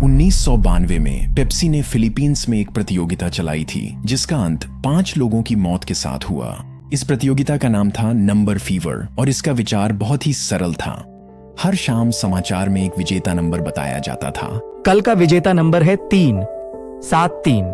1992 में पेप्सी ने फिलीपींस में एक प्रतियोगिता चलाई थी जिसका अंत 5 लोगों की मौत के साथ हुआ। इस प्रतियोगिता का नाम था नंबर फीवर और इसका विचार बहुत ही सरल था। हर शाम समाचार में एक विजेता नंबर बताया जाता था। कल का विजेता नंबर है 373।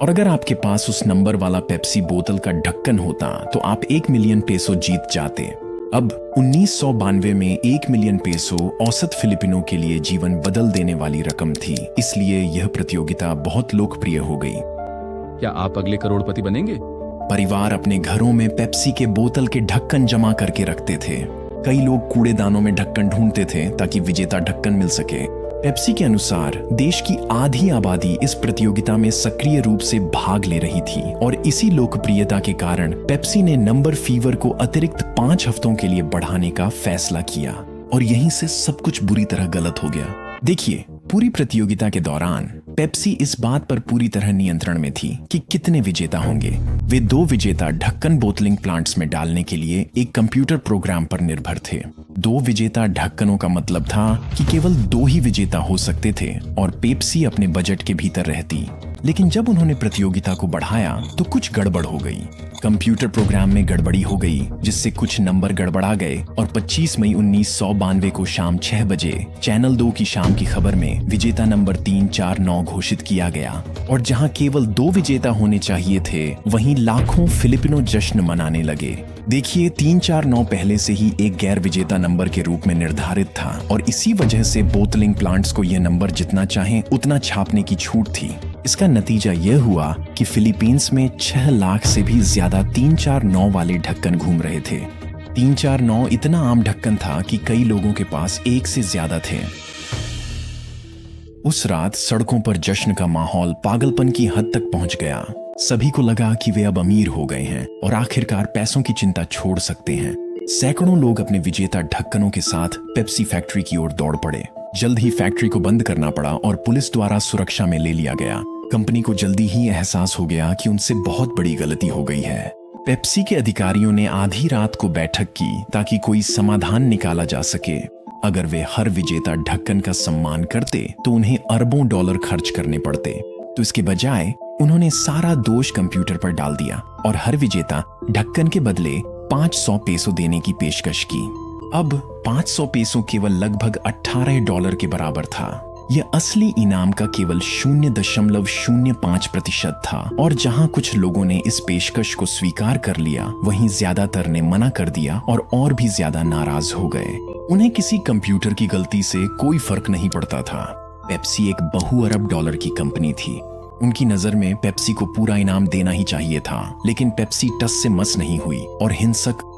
और अगर आपके पास उस नंबर वाला पेप्सी बोतल का ढक्कन होता तो आप 1 मिलियन पेसो जीत जाते। अब 1992 में 1 मिलियन पेसो औसत फिलिपिनो के लिए जीवन बदल देने वाली रकम थी, इसलिए यह प्रतियोगिता बहुत लोकप्रिय हो गई। क्या आप अगले करोड़पति बनेंगे? परिवार अपने घरों में पेप्सी के बोतल के ढक्कन जमा करके रखते थे। कई लोग कूड़ेदानों में ढक्कन ढूंढते थे ताकि विजेता ढक्कन मिल सके। पेप्सी के अनुसार देश की आधी आबादी इस प्रतियोगिता में सक्रिय रूप से भाग ले रही थी और इसी लोकप्रियता के कारण पेप्सी ने नंबर फीवर को अतिरिक्त 5 हफ्तों के लिए बढ़ाने का फैसला किया और यहीं से सब कुछ बुरी तरह गलत हो गया। देखिए, पूरी प्रतियोगिता के दौरान पेप्सी इस बात पर पूरी तरह नियंत्रण में थी कि कितने विजेता होंगे। वे 2 विजेता ढक्कन बोतलिंग प्लांट्स में डालने के लिए एक कंप्यूटर प्रोग्राम पर निर्भर थे। 2 विजेता ढक्कनों का मतलब था कि केवल 2 ही विजेता हो सकते थे और पेप्सी अपने बजट के भीतर रहती। लेकिन जब उन्होंने प्रतियोगिता को बढ़ाया तो कुछ गड़बड़ हो गई। कंप्यूटर प्रोग्राम में गड़बड़ी हो गई जिससे कुछ नंबर गड़बड़ा गए और 25 मई 1992 को शाम 6 बजे चैनल 2 की शाम की खबर में विजेता नंबर 349 घोषित किया गया। और जहां केवल 2 विजेता होने चाहिए थे, वहीं लाखों फिलिपिनो जश्न मनाने लगे। देखिए, 349 पहले से ही एक गैर विजेता नंबर के रूप में निर्धारित था और इसी वजह से बोतलिंग प्लांट्स को यह नंबर जितना चाहें उतना छापने की छूट थी। इसका नतीजा यह हुआ कि फिलीपींस में 6 लाख से भी ज्यादा 349 वाले ढक्कन घूम रहे थे। 349 इतना आम ढक्कन था कि कई लोगों के पास एक से ज्यादा थे। उस रात सड़कों पर जश्न का माहौल पागलपन की हद तक पहुंच गया। सभी को लगा कि वे अब अमीर हो गए हैं और आखिरकार पैसों की चिंता छोड़ सकते हैं। सैकड़ों लोग अपने विजेता ढक्कनों के साथ पेप्सी फैक्ट्री की ओर दौड़ पड़े। जल्द ही फैक्ट्री को बंद करना पड़ा और पुलिस द्वारा सुरक्षा में ले लिया गया। कंपनी को जल्दी ही एहसास हो गया कि उनसे बहुत बड़ी गलती हो गई है। पेप्सी के अधिकारियों ने आधी रात को बैठक की ताकि कोई समाधान निकाला जा सके। अगर वे हर विजेता ढक्कन का सम्मान करते तो उन्हें अरबों डॉलर खर्च करने पड़ते, तो इसके बजाय उन्होंने सारा दोष कंप्यूटर पर डाल दिया और हर विजेता ढक्कन के बदले 500 पेसो देने की पेशकश की। अब 500 पेसो केवल लगभग 18 डॉलर के बराबर था। यह असली इनाम का केवल 0.05% था और जहां कुछ लोगों ने इस पेशकश को स्वीकार कर लिया, वहीं ज्यादातर ने मना कर दिया और भी ज्यादा नाराज हो गए। उन्हें किसी कंप्यूटर की गलती से कोई फर्क नहीं पड़ता था। पेप्सी एक बहु-अरब डॉलर की कंपनी थी। उनकी नजर में पेप्सी को पूरा इनाम देना ही चाहिए था, लेकिन पेप्सी टस से मस नहीं हुई और हिंसक